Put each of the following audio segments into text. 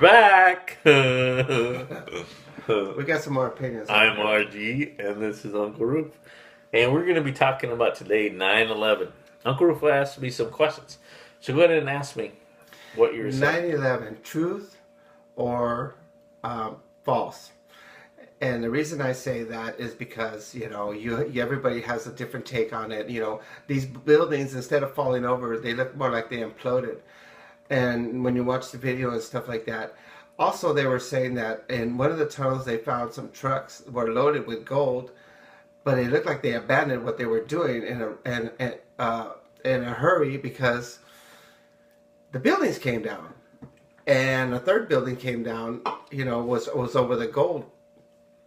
back. We got some more opinions. I'm RG, and this is Uncle Roof. And we're going to be talking about today 9/11. Uncle Roof asked me some questions. So go ahead and ask me what you're saying. 9/11, truth or false? And the reason I say that is because, everybody has a different take on it. These buildings, instead of falling over, they look more like they imploded. And when you watch the video and stuff like that, also they were saying that in one of the tunnels they found some trucks were loaded with gold, but it looked like they abandoned what they were doing in a hurry because the buildings came down, and a third building came down. Was over the gold,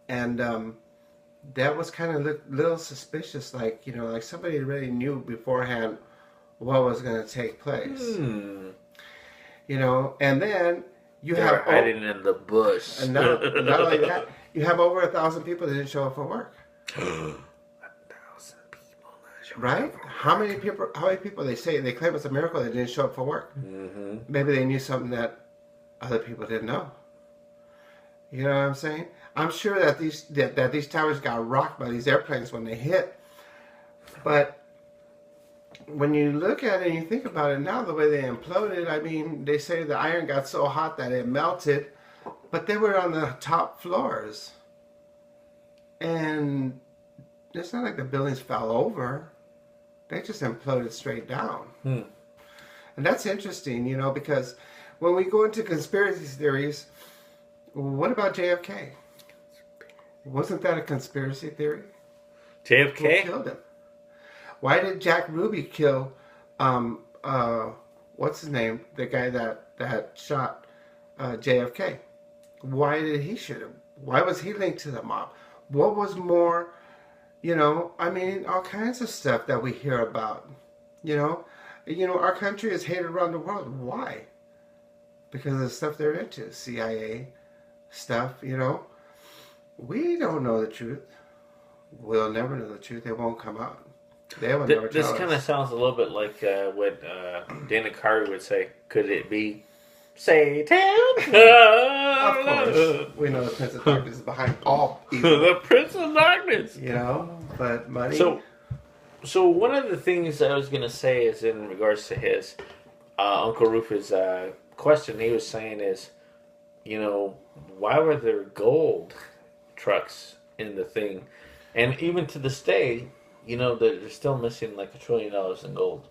and that was kind of a little suspicious. Like somebody really knew beforehand what was going to take place. And then They're have hiding in the bush. and not only that, you have over 1,000 people that didn't show up for work. 1,000 people. Right? How many people? They claim it's a miracle they didn't show up for work. Mm-hmm. Maybe they knew something that other people didn't know. You know what I'm saying? I'm sure that these towers got rocked by these airplanes when they hit, but when you look at it and you think about it now, the way they imploded, I mean, they say the iron got so hot that it melted, but they were on the top floors. And it's not like the buildings fell over. They just imploded straight down. And that's interesting, because when we go into conspiracy theories, what about JFK? Wasn't that a conspiracy theory? JFK? Who killed him? Why did Jack Ruby kill, what's his name? The guy that shot JFK. Why did he shoot him? Why was he linked to the mob? What was more, all kinds of stuff that we hear about. Our country is hated around the world. Why? Because of the stuff they're into. CIA stuff, We don't know the truth. We'll never know the truth. It won't come out. This kind of sounds a little bit like what Dana Carvey would say. Could it be Satan? Of course. We know the Prince of Darkness is behind all evil. The Prince of Darkness. But money. So one of the things I was going to say is in regards to his Uncle Rufus question, he was saying is, why were there gold trucks in the thing? And even to this day, they're still missing like $1 trillion in gold.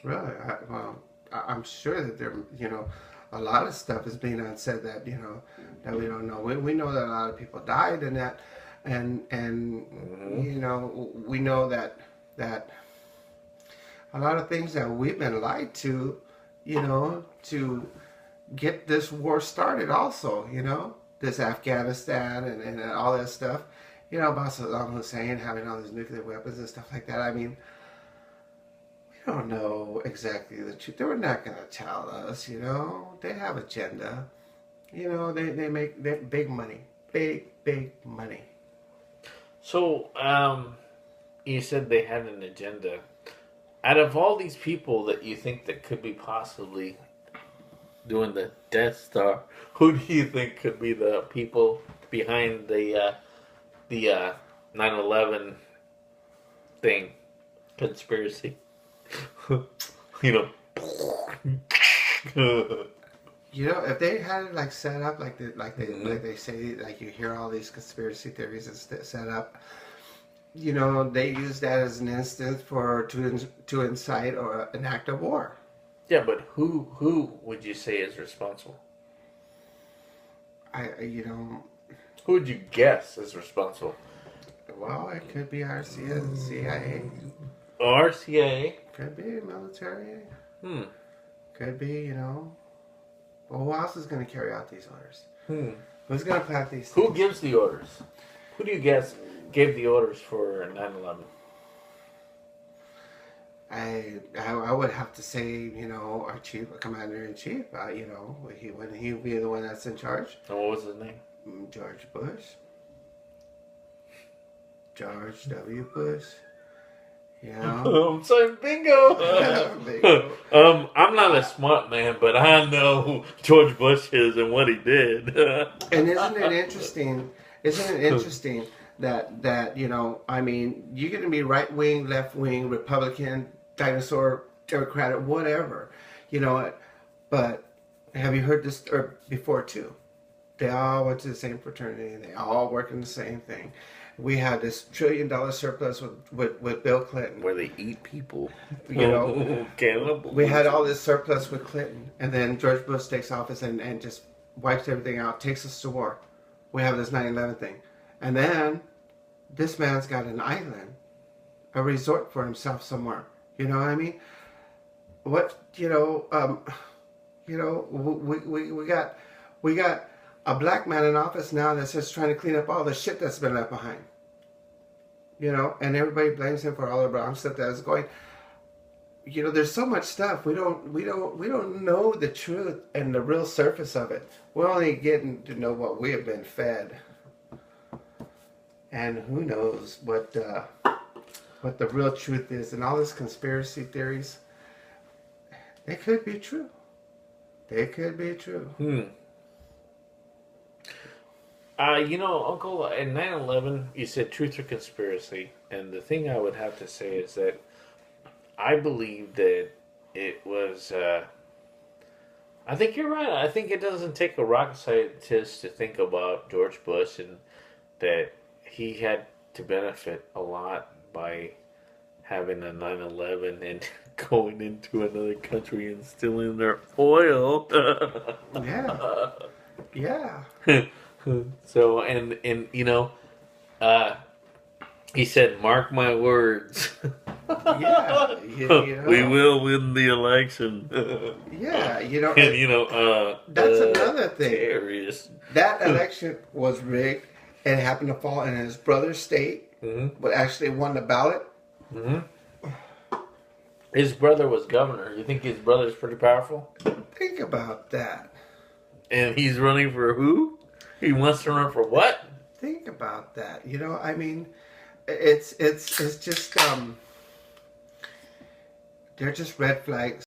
Really? I'm sure that there, a lot of stuff is being said that, that we don't know. We know that a lot of people died in that, and we know that a lot of things that we've been lied to, to get this war started also, this Afghanistan and all that stuff. About Saddam Hussein having all these nuclear weapons and stuff like that. I mean, we don't know exactly the truth. They were not going to tell us, They have agenda. They make big money. Big money. So, you said they had an agenda. Out of all these people that you think that could be possibly doing the Death Star, who do you think could be the people behind the 9/11 thing, conspiracy? If they had it set up like they say, like you hear all these conspiracy theories set up, they use that as an instance to incite or an act of war. Yeah, but who would you say is responsible? Who would you guess is responsible? Well, it could be our CIA. Or CIA? Could be military. Could be, Well, who else is going to carry out these orders? Who's going to plant these things? Who gives the orders? Who do you guess gave the orders for 9/11? I would have to say, our commander-in-chief, wouldn't he be the one that's in charge? And what was his name? George Bush. George W. Bush. You know? I'm saying bingo. Bingo. I'm not a smart man, but I know who George Bush is and what he did. And isn't it interesting? Isn't it interesting that I mean, you're going to be right wing, left wing, Republican, dinosaur, Democrat, whatever, but have you heard this before too? They all went to the same fraternity. They all work in the same thing. We had this $1 trillion surplus with Bill Clinton. Where they eat people. Cannibals. We had all this surplus with Clinton. And then George Bush takes office and just wipes everything out, takes us to war. We have this 9/11 thing. And then this man's got an island, a resort for himself somewhere. You know what I mean? We got a black man in office now that's just trying to clean up all the shit that's been left behind. And everybody blames him for all the wrong stuff that is going. There's so much stuff we don't know the truth and the real surface of it. We're only getting to know what we have been fed, and who knows what the real truth is. And all these conspiracy theories, they could be true. They could be true. Uncle, in 9/11, you said truth or conspiracy. And the thing I would have to say is that I believe that it was... I think you're right. I think it doesn't take a rocket scientist to think about George Bush and that he had to benefit a lot by having a 9/11 and going into another country and stealing their oil. Yeah. So, and he said, mark my words. Yeah. We will win the election. Yeah, And, that's another thing. Serious. That election was rigged and it happened to fall in his brother's state, but actually won the ballot. His brother was governor. You think his brother's pretty powerful? Think about that. And he's running for who? He wants to run for what? Think about that. I mean, it's just they're just red flags